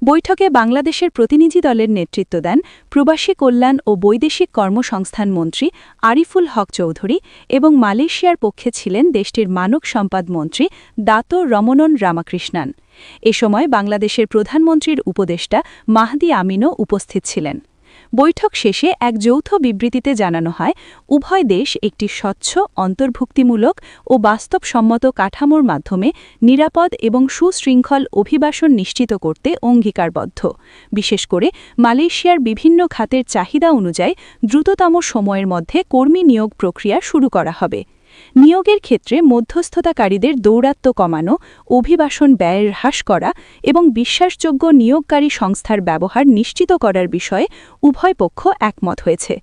বৈঠকে বাংলাদেশের প্রতিনিধি দলের নেতৃত্ব দেন প্রবাসী কল্যাণ ও বৈদেশিক কর্মসংস্থান মন্ত্রী আরিফুল হক চৌধুরী এবং মালয়েশিয়ার পক্ষে ছিলেন দেশটির মানব সম্পদ মন্ত্রী দাতো রমনন রামাকৃষ্ণান। এ সময় বাংলাদেশের প্রধানমন্ত্রীর উপদেষ্টা মাহদি আমিনও উপস্থিত ছিলেন। বৈঠক শেষে এক যৌথ বিবৃতিতে জানানো হয়, উভয় দেশ একটি স্বচ্ছ, অন্তর্ভুক্তিমূলক ও বাস্তবসম্মত কাঠামোর মাধ্যমে নিরাপদ এবং সুশৃঙ্খল অভিবাসন নিশ্চিত করতে অঙ্গীকারবদ্ধ। বিশেষ করে মালয়েশিয়ার বিভিন্ন খাতের চাহিদা অনুযায়ী দ্রুততম সময়ের মধ্যে কর্মী নিয়োগ প্রক্রিয়া শুরু করা হবে। নিয়োগের ক্ষেত্রে মধ্যস্থতাকারীদের দৌরাত্ম্য কমানো, অভিবাসন ব্যয়ের হ্রাস করা এবং বিশ্বাসযোগ্য নিয়োগকারী সংস্থার ব্যবহার নিশ্চিত করার বিষয়ে উভয় পক্ষ একমত হয়েছে।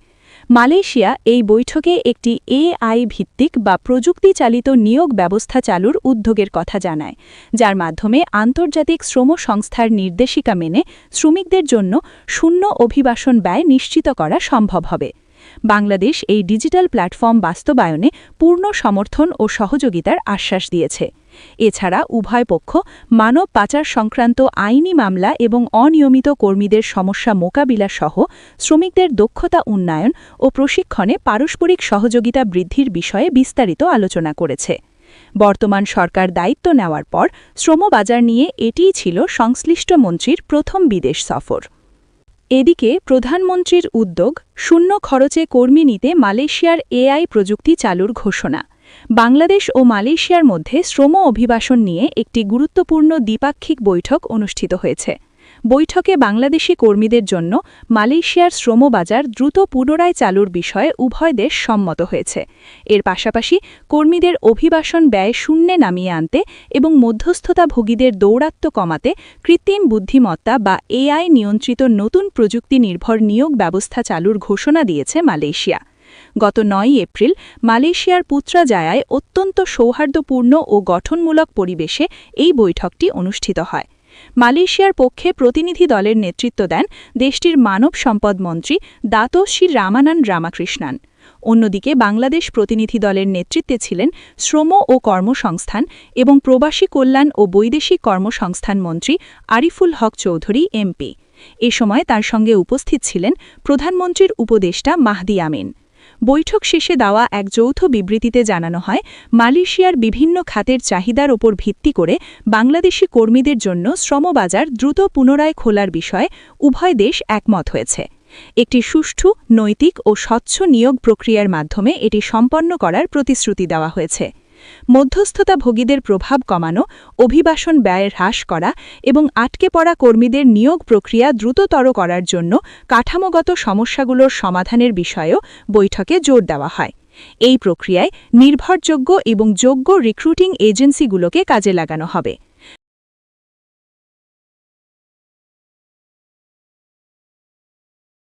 মালয়েশিয়া এই বৈঠকে একটি এআই ভিত্তিক বা প্রযুক্তি চালিত নিয়োগ ব্যবস্থা চালুর উদ্যোগের কথা জানায়, যার মাধ্যমে আন্তর্জাতিক শ্রম সংস্থার নির্দেশিকা মেনে শ্রমিকদের জন্য শূন্য অভিবাসন ব্যয় নিশ্চিত করা সম্ভব হবে। বাংলাদেশ এই ডিজিটাল প্ল্যাটফর্ম বাস্তবায়নে পূর্ণ সমর্থন ও সহযোগিতার আশ্বাস দিয়েছে। এছাড়া উভয় পক্ষ মানব পাচার সংক্রান্ত আইনি মামলা এবং অনিয়মিত কর্মীদের সমস্যা মোকাবিলা সহ শ্রমিকদের দক্ষতা উন্নয়ন ও প্রশিক্ষণে পারস্পরিক সহযোগিতা বৃদ্ধির বিষয়ে বিস্তারিত আলোচনা করেছে। বর্তমান সরকার দায়িত্ব নেওয়ার পর শ্রমবাজার নিয়ে এটিই ছিল সংশ্লিষ্ট মন্ত্রীর প্রথম বিদেশ সফর। এদিকে প্রধানমন্ত্রীর উদ্যোগ, শূন্য খরচে কর্মী নিতে মালয়েশিয়ার এআই প্রযুক্তি চালুর ঘোষণা। বাংলাদেশ ও মালয়েশিয়ার মধ্যে শ্রম অভিবাসন নিয়ে একটি গুরুত্বপূর্ণ দ্বিপাক্ষিক বৈঠক অনুষ্ঠিত হয়েছে। বৈঠকে বাংলাদেশি কর্মীদের জন্য মালয়েশিয়ার শ্রমবাজার দ্রুত পুনরায় চালুর বিষয়ে উভয় দেশ সম্মত হয়েছে। এর পাশাপাশি কর্মীদের অভিবাসন ব্যয় শূন্যে নামিয়ে আনতে এবং মধ্যস্থতাভোগীদের দৌরাত্ম্য কমাতে কৃত্রিম বুদ্ধিমত্তা বা এআই নিয়ন্ত্রিত নতুন প্রযুক্তি নির্ভর নিয়োগ ব্যবস্থা চালুর ঘোষণা দিয়েছে মালয়েশিয়া। গত ৯ এপ্রিল মালয়েশিয়ার পুত্রাজায়ায় অত্যন্ত সৌহার্দ্যপূর্ণ ও গঠনমূলক পরিবেশে এই বৈঠকটি অনুষ্ঠিত হয়। মালয়েশিয়ার পক্ষে প্রতিনিধি দলের নেতৃত্ব দেন দেশটির মানব সম্পদ মন্ত্রী দাতো শ্রী রমনন রামাকৃষ্ণান। অন্যদিকে বাংলাদেশ প্রতিনিধি দলের নেতৃত্বে ছিলেন শ্রম ও কর্মসংস্থান এবং প্রবাসী কল্যাণ ও বৈদেশিক কর্মসংস্থান মন্ত্রী আরিফুল হক চৌধুরী এমপি। এ সময় তার সঙ্গে উপস্থিত ছিলেন প্রধানমন্ত্রীর উপদেষ্টা মাহদি আমিন। বৈঠক শেষে দেওয়া এক যৌথ বিবৃতিতে জানানো হয়, মালয়েশিয়ার বিভিন্ন খাতের চাহিদার ওপর ভিত্তি করে বাংলাদেশি কর্মীদের জন্য শ্রমবাজার দ্রুত পুনরায় খোলার বিষয়ে উভয় দেশ একমত হয়েছে। একটি সুষ্ঠু, নৈতিক ও স্বচ্ছ নিয়োগ প্রক্রিয়ার মাধ্যমে এটি সম্পন্ন করার প্রতিশ্রুতি দেওয়া হয়েছে। মধ্যস্থতাভোগীদের প্রভাব কমানো, অভিবাসন ব্যয় হ্রাস করা এবং আটকে পড়া কর্মীদের নিয়োগ প্রক্রিয়া দ্রুততর করার জন্য কাঠামোগত সমস্যাগুলোর সমাধানের বিষয়েও বৈঠকে জোর দেওয়া হয়। এই প্রক্রিয়ায় নির্ভরযোগ্য এবং যোগ্য রিক্রুটিং এজেন্সিগুলোকে কাজে লাগানো হবে।